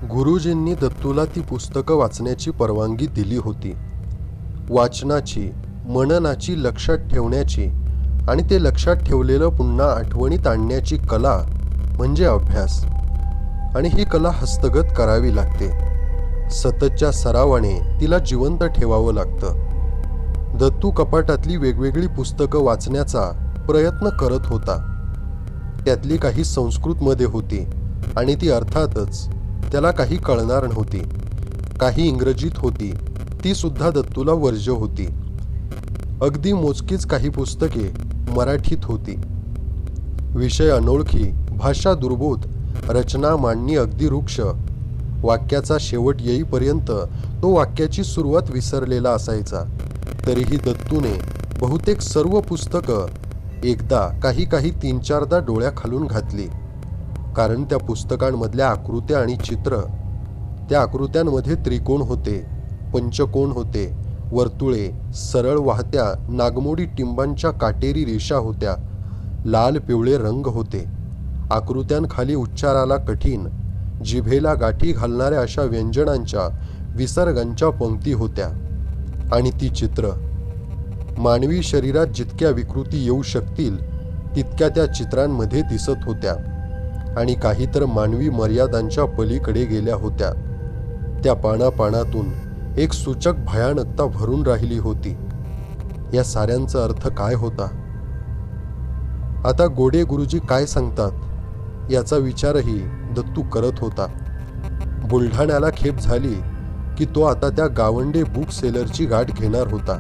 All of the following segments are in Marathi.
गुरुजींनी दत्तूला ती पुस्तकं वाचण्याची परवानगी दिली होती. वाचनाची, मननाची, लक्षात ठेवण्याची आणि ते लक्षात ठेवलेलं पुन्हा आठवणीत आणण्याची कला म्हणजे अभ्यास. आणि ही कला हस्तगत करावी लागते. सततच्या सरावाने तिला जिवंत ठेवावं लागतं. दत्तू कपाटातली वेगवेगळी पुस्तकं वाचण्याचा प्रयत्न करत होता. त्यातली काही संस्कृतमध्ये होती आणि ती अर्थातच त्याला काही कळणार नव्हती. काही इंग्रजीत होती, ती सुद्धा दत्तूला वर्ज्य होती. अगदी मोजकीच काही पुस्तके मराठीत होती. विषय अनोळखी, भाषा दुर्बोध, रचना मांडणी अगदी रुक्ष. वाक्याचा शेवट येईपर्यंत तो वाक्याची सुरुवात विसरलेला असायचा. तरीही दत्तूने बहुतेक सर्व पुस्तकं एकदा काही 3-4दा डोळ्याखालून घातली. कारण त्या पुस्तकांमधल्या आकृत्या आणि चित्र, त्या आकृत्यांमध्ये त्रिकोण होते, पंचकोन होते, वर्तुळे, सरळ वाहत्या नागमोडी टिंबांच्या काटेरी रेषा होत्या, लाल पिवळे रंग होते. आकृत्यांखाली उच्चाराला कठीण, जिभेला गाठी घालणाऱ्या अशा व्यंजनांच्या, विसर्गांच्या पंक्ती होत्या. आणि ती चित्र, मानवी शरीरात जितक्या विकृती येऊ शकतील तितक्या त्या चित्रांमध्ये दिसत होत्या. आणि काही तर मानवी मर्यादांच्या पलीकडे गेल्या होत्या. त्या पानापानातून एक सूचक भयानकता भरून राहिली होती. या साऱ्यांचा अर्थ काय होता? आता गोडे गुरुजी काय सांगतात याचा विचारही दत्तू करत होता. बुलढाण्याला खेप झाली की तो आता त्या गावंडे बुक सेलरची गाठ घेणार होता.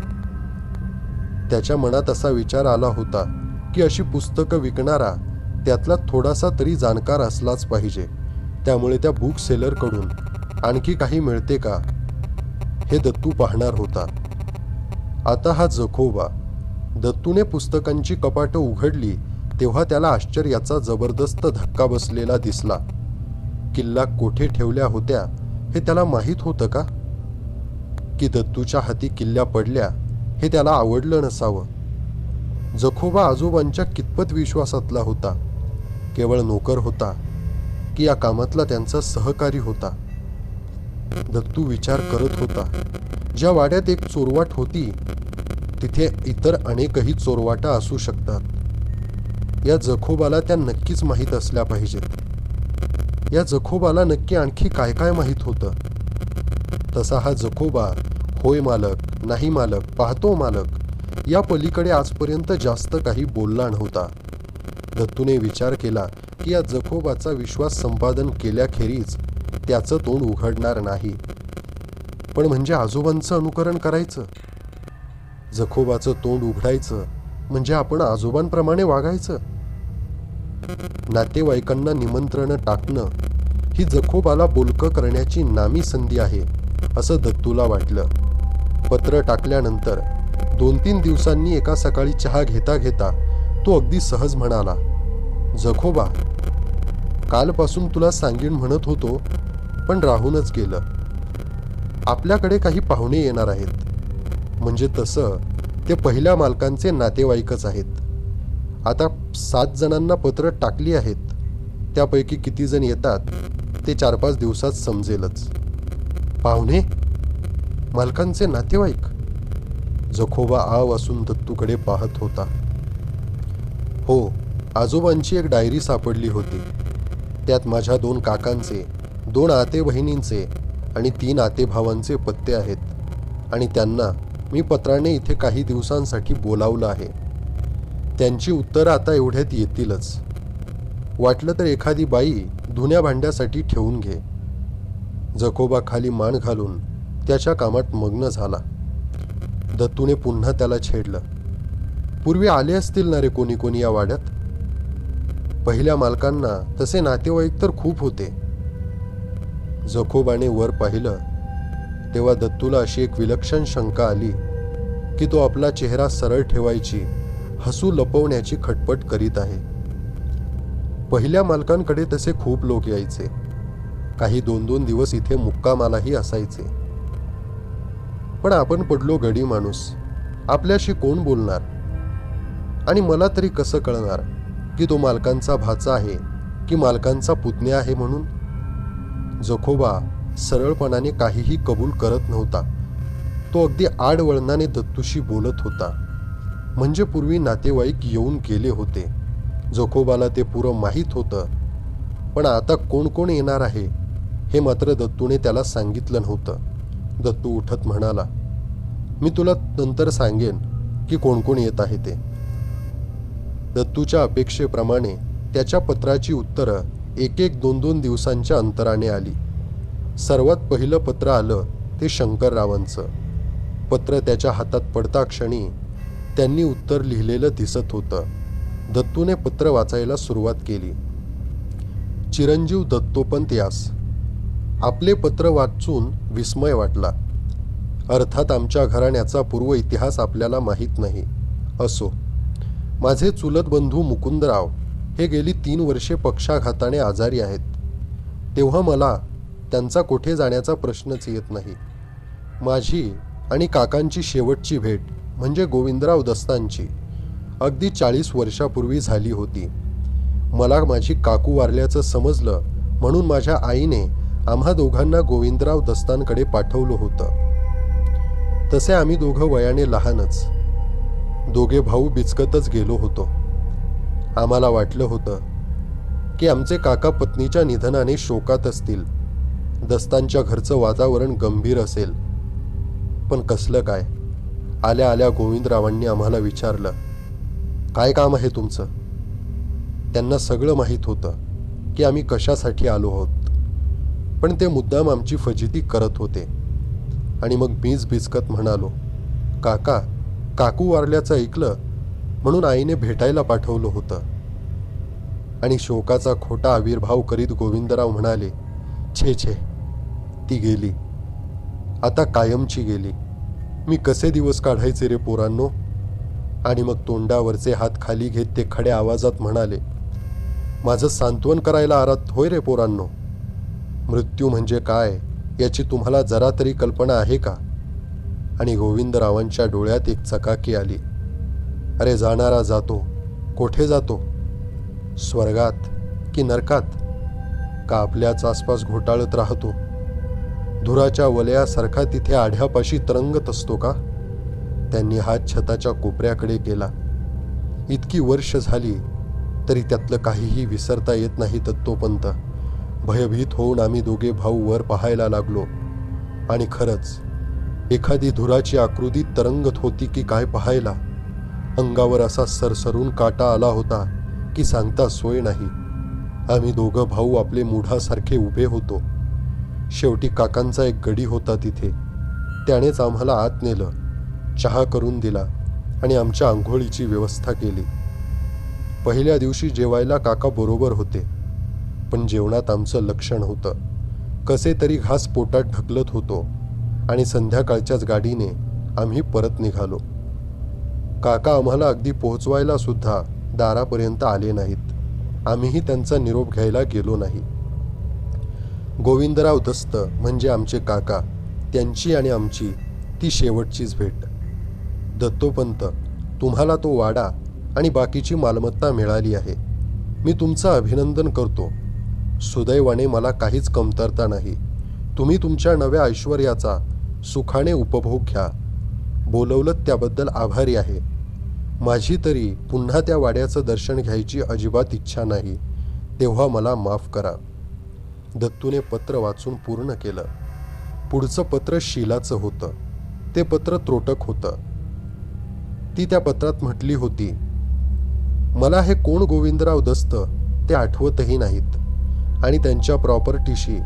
त्याच्या मनात असा विचार आला होता की अशी पुस्तकं विकणारा त्यातला थोडासा तरी जाणकार असलाच पाहिजे. त्यामुळे त्या बुक सेलरकडून आणखी काही मिळते का हे दत्तू पाहणार होता. आता हा जखोबा. दत्तूने पुस्तकांची कपाटं उघडली तेव्हा त्याला आश्चर्याचा जबरदस्त धक्का बसलेला दिसला. किल्ला कोठे ठेवल्या होत्या हे त्याला माहीत होतं का? की दत्तूच्या हाती किल्ल्या पडल्या हे त्याला आवडलं नसावं. जखोबा आजोबांच्या कितपत विश्वासातला होता? केवळ नोकर होता की या कामातला त्यांचा सहकारी होता? दत्तू विचार करत होता. ज्या वाड्यात एक चोरवाट होती तिथे इतर अनेकही चोरवाटा असू शकतात. या जखोबाला त्या नक्कीच माहीत असल्या पाहिजेत. या जखोबाला नक्की आणखी काय काय माहीत होतं? तसा हा जखोबा होय मालक, नाही मालक, पाहतो मालक या पलीकडे आजपर्यंत जास्त काही बोलला नव्हता. दत्तूने विचार केला की या जखोबाचा विश्वास संपादन केल्याखेरीज त्याचं तोंड उघडणार नाही. पण म्हणजे आजोबांचं अनुकरण करायचं, जखोबाचं तोंड उघडायचं म्हणजे आपण आजोबांप्रमाणे वागायचं. नातेवाईकांना निमंत्रण टाकणं ही जखोबाला बोलकं करण्याची नामी संधी आहे असं दत्तूला वाटलं. पत्र टाकल्यानंतर 2-3 दिवसांनी एका सकाळी चहा घेता घेता तो अगदी सहज म्हणाला, जखोबा, कालपासून तुला सांगीन म्हणत होतो पण राहूनच गेलं. आपल्याकडे काही पाहुणे येणार आहेत. म्हणजे तसं ते पहिल्या मालकांचे नातेवाईकच आहेत. आता 7 जणांना पत्र टाकली आहेत. त्यापैकी किती जण येतात ते 4-5 दिवसात समजेलच. पाहुणे? मालकांचे नातेवाईक? जखोबा आव असून दत्तूकडे पाहत होता. हो, आजोबांची एक डायरी सापडली होती. त्यात माझ्या 2 काकांचे, 2 आते बहिणींचे आणि 3 आते भावांचे पत्ते आहेत. आणि त्यांना मी पत्राने इथे काही दिवसांसाठी बोलावलं आहे. त्यांची उत्तरं आता एवढ्यात येतीलच. वाटलं तर एखादी बाई धुण्या भांड्यासाठी ठेवून घे. जखोबा खाली मान घालून त्याच्या कामात मग्न झाला. दत्तूने पुन्हा त्याला छेडलं. पूर्वी आले असतील ना रे कोणी कोणी या वाड्यात? पहिल्या मालकांना तसे नातेवाईक तर खूप होते. जखोबाने वर पाहिलं तेव्हा दत्तूला अशी एक विलक्षण शंका आली की तो आपला चेहरा सरळ ठेवायची, हसू लपवण्याची खटपट करीत आहे. पहिल्या मालकांकडे तसे खूप लोक यायचे. काही 2-2 दिवस इथे मुक्कामालाही असायचे. पण आपण पडलो गडी माणूस, आपल्याशी कोण बोलणार? आणि मला तरी कसं कळणार की तो मालकांचा भाचा आहे की मालकांचा पुतण्या आहे म्हणून? जखोबा सरळपणाने काहीही कबूल करत नव्हता. तो अगदी आडवळणाने दत्तूशी बोलत होता. म्हणजे पूर्वी नातेवाईक येऊन गेले होते. जखोबाला ते पुरं माहीत होतं, पण आता कोण कोण येणार आहे हे मात्र दत्तूने त्याला सांगितलं नव्हतं. दत्तू उठत म्हणाला, मी तुला नंतर सांगेन की कोण कोण येत आहे ते. दत्तूच्या अपेक्षेप्रमाणे त्याच्या पत्राची उत्तरं एक एक 2-2 दिवसांच्या अंतराने आली. सर्वात पहिलं पत्र आलं ते शंकररावांचं. पत्र त्याच्या हातात पडता क्षणी त्यांनी उत्तर लिहिलेलं दिसत होतं. दत्तूने पत्र वाचायला सुरुवात केली. चिरंजीव दत्तोपंत यास. आपले पत्र वाचून विस्मय वाटला. अर्थात आमच्या घराण्याचा पूर्व इतिहास आपल्याला माहीत नाही. असो, माझे चुलत बंधू मुकुंदराव हे गेली 3 वर्षे पक्षाघाताने आजारी आहेत. तेव्हा मला त्यांचा कोठे जाण्याचा प्रश्नच येत नाही. माझी आणि काकांची शेवटची भेट म्हणजे गोविंदराव दस्तांची अगदी 40 वर्षापूर्वी झाली होती. मला माझी काकू वारल्याचं समजलं म्हणून माझ्या आईने आम्हा दोघांना गोविंदराव दस्तांकडे पाठवलं होतं. तसे आम्ही दोघं वयाने लहानच, दोघे भाऊ बिचकतच गेलो होतो. आम्हाला वाटलं होतं की आमचे काका पत्नीच्या निधनाने शोकात असतील, दस्तांच्या घरचं वातावरण गंभीर असेल. पण कसलं काय, आल्या आल्या गोविंदरावांनी आम्हाला विचारलं, काय काम आहे तुमचं? त्यांना सगळं माहीत होतं की आम्ही कशासाठी आलो आहोत, पण ते मुद्दाम आमची फजिती करत होते. आणि मग मीच बिचकत म्हणालो, काका, काकू वारल्याचं ऐकलं म्हणून आईने भेटायला पाठवलं होतं. आणि शोकाचा खोटा आविर्भाव करीत गोविंदराव म्हणाले, छे छे, ती गेली, आता कायमची गेली. मी कसे दिवस काढायचे रे पोरांनो? आणि मग तोंडावरचे हात खाली घेत ते खड्या आवाजात म्हणाले, माझं सांत्वन करायला आरात होय रे पोरांनो? मृत्यू म्हणजे काय याची तुम्हाला जरा तरी कल्पना आहे का? आणि गोविंदरावांच्या डोळ्यात एक चकाकी आली. अरे जाणारा जातो, कोठे जातो? स्वर्गात की नरकात? का आपल्याच आसपास घोटाळत राहतो? धुराच्या वलयासारखा तिथे आढ्यापाशी तरंगत असतो का? त्यांनी हात छताच्या कोपऱ्याकडे केला. इतकी वर्ष झाली तरी त्यातलं काहीही विसरता येत नाही दत्तोपंत. भयभीत होऊन आम्ही दोघे भाऊ वर पाहायला लागलो. आणि खरंच एखादी धुराची आकृती तरंगत होती की काय पाहायला. अंगावर असा सरसरून काटा आला होता की सांगता सोय नाही. आम्ही दोघं भाऊ आपले मुढासारखे उभे होतो. शेवटी काकांचा एक गडी होता तिथे. त्यानेच आम्हाला आत नेलं, चहा करून दिला आणि आमच्या आंघोळीची व्यवस्था केली. पहिल्या दिवशी जेवायला काका बरोबर होते, पण जेवणात आमचं लक्ष नव्हतं. कसे तरी घास पोटात ढकलत होतो आणि संध्याकाळच्याच गाडीने आम्ही परत निघालो. काका आम्हाला अगदी पोहोचवायला सुद्धा दारापर्यंत आले नाहीत. आम्हीही त्यांचा निरोप घ्यायला गेलो नाही. गोविंदराव दस्त म्हणजे आमचे काका, त्यांची आणि आमची ती शेवटचीच भेट. दत्तोपंत, तुम्हाला तो वाडा आणि बाकीची मालमत्ता मिळाली आहे. मी तुमचं अभिनंदन करतो. सुदैवाने मला काहीच कमतरता नाही. तुम्ही तुमच्या नव्या ऐश्वर्याचा सुखाने उपभोग घ्या. बोलवलं त्याबद्दल आभारी आहे. माझी तरी पुन्हा त्या वाड्याचं दर्शन घ्यायची अजिबात इच्छा नाही. तेव्हा मला माफ करा. दत्तूने पत्र वाचून पूर्ण केलं. पुढचं पत्र शीलाचं होतं. ते पत्र त्रोटक होतं. ती त्या पत्रात म्हटली होती, मला हे कोण गोविंदराव दस्त ते आठवतही नाहीत आणि त्यांच्या प्रॉपर्टीशी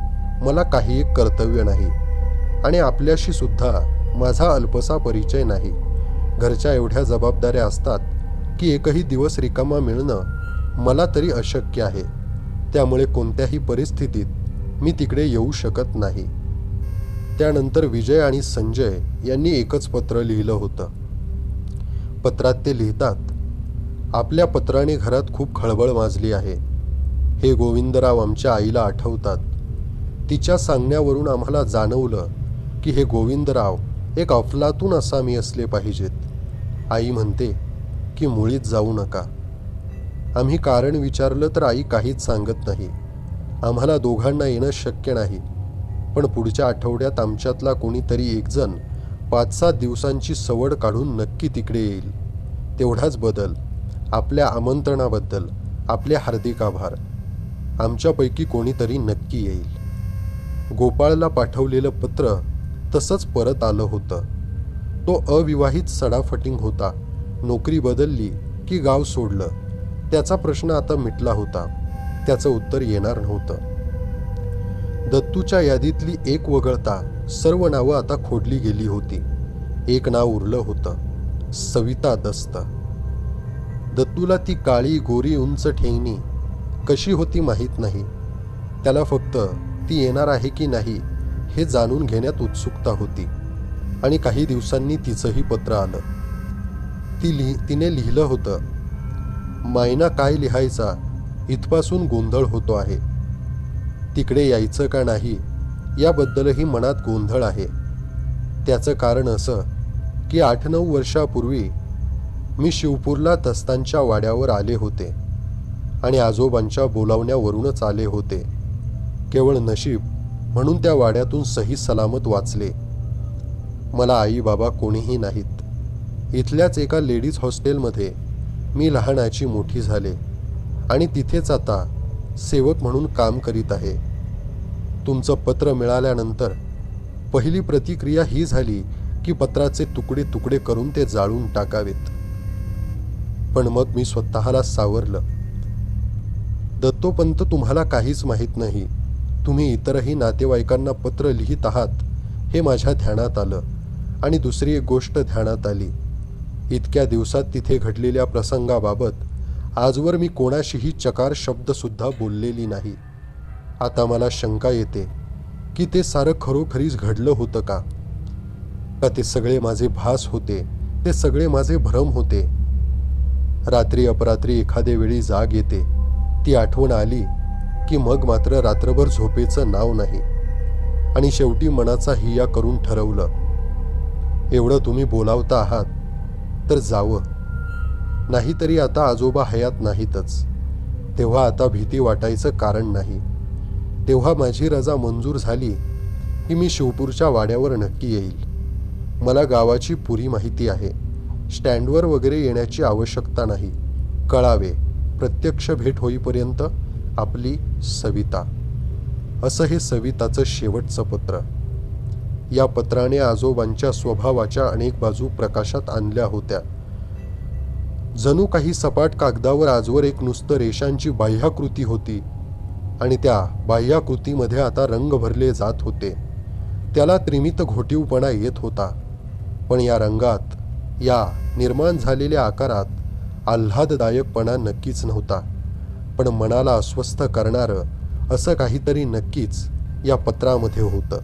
मला काही एक कर्तव्य नाही आणि आपल्याशी सुद्धा माझा अल्पसा परिचय नाही. घरच्या एवढ्या जबाबदाऱ्या असतात की एकही दिवस रिकामा मिळणं मला तरी अशक्य आहे. त्यामुळे कोणत्याही परिस्थितीत मी तिकडे येऊ शकत नाही. त्यानंतर विजय आणि संजय यांनी एकच पत्र लिहिलं होतं. पत्रात ते लिहितात, आपल्या पत्राने घरात खूप खळबळ माजली आहे. हे गोविंदराव आमच्या आईला आठवतात. तिच्या सांगण्यावरून आम्हाला जाणवलं की हे गोविंदराव एक अफलातून असामी असले पाहिजेत. आई म्हणते की मुळीच जाऊ नका. आम्ही कारण विचारलं तर आई काहीच सांगत नाही. आम्हाला दोघांना येणं शक्य नाही, पण पुढच्या आठवड्यात आमच्यातला कोणीतरी एक जण 5-7 दिवसांची सवड काढून नक्की तिकडे येईल. तेवढाच बदल. आपल्या आमंत्रणाबद्दल आपले हार्दिक आभार. आमच्यापैकी कोणीतरी नक्की येईल. गोपाळला पाठवलेलं पत्र तसंच परत आलं होतं. तो अविवाहित सडाफटिंग होता. नोकरी बदलली की गाव सोडलं. त्याचा प्रश्न आता मिटला होता. त्याचं उत्तर येणार नव्हतं. दत्तूच्या यादीतली एक वगळता सर्व नावं आता खोडली गेली होती. एक नाव उरलं होतं, सविता दस्त. दत्तूला ती काळी गोरी उंच ठेंगणी कशी होती माहीत नाही. त्याला फक्त ती येणार आहे की नाही हे जाणून घेण्यात उत्सुकता होती. आणि काही दिवसांनी तिचंही पत्र आलं. तिने लिहिलं होतं, मायना काय लिहायचा इथपासून गोंधळ होतो आहे. तिकडे यायचं का नाही याबद्दलही मनात गोंधळ आहे. त्याचं कारण असं की 8-9 वर्षापूर्वी मी शिवपूरला दस्तांच्या वाड्यावर आले होते आणि आजोबांच्या बोलावण्यावरूनच आले होते. केवळ नशीब म्हणून त्या वाड्यातून सही सलामत वाचले. मला आई बाबा कोणीही नाहीत. इथल्याच एका लेडीज हॉस्टेलमध्ये मी लहानाची मोठी झाले आणि तिथेच आता सेवक म्हणून काम करीत आहे. तुमचं पत्र मिळाल्यानंतर पहिली प्रतिक्रिया ही झाली की पत्राचे तुकडे तुकडे करून ते जाळून टाकावेत. पण मग मी स्वतःला सावरलं. दत्तोपंत, तुम्हाला काहीच माहीत नाही. तुम्ही इतरही नातेवाईकांना पत्र लिहित आहात हे माझ्या ध्यानात आलं. आणि दुसरी एक गोष्ट ध्यानात आली. इतक्या दिवसात तिथे घडलेल्या प्रसंगाबाबत आजवर मी कोणाशीही चकार शब्दसुद्धा बोललेली नाही. आता मला शंका येते की ते सारं खरोखरीच घडलं होतं का? का ते सगळे माझे भास होते, ते सगळे माझे भ्रम होते? रात्री अपरात्री एखाद्या वेळी जाग येते. ती आठवण आली की मग मात्र रात्रभर झोपेचं नाव नाही. आणि शेवटी मनाचा हिया करून ठरवलं, एवढं तुम्ही बोलावता आहात तर जावं. नाहीतरी आता आजोबा हयात नाहीतच. तेव्हा आता भीती वाटायचं कारण नाही. तेव्हा माझी रजा मंजूर झाली की मी शिवपूरच्या वाड्यावर नक्की येईल. मला गावाची पुरी माहिती आहे. स्टँडवर वगैरे येण्याची आवश्यकता नाही. कळावे, प्रत्यक्ष भेट होईपर्यंत आपली सविता. असं हे सविताचं शेवटचं पत्र. या पत्राने आजोबांच्या स्वभावाच्या अनेक बाजू प्रकाशात आणल्या होत्या. जणू काही सपाट कागदावर आजवर एक नुसतं रेषांची बाह्याकृती होती आणि त्या बाह्याकृतीमध्ये आता रंग भरले जात होते. त्याला त्रिमित घोटीवपणा येत होता. पण या रंगात, या निर्माण झालेल्या आकारात आल्हाददायकपणा नक्कीच नव्हता. पण मनाला अस्वस्थ करणारं असं काहीतरी नक्कीच या पत्रामध्ये होतं.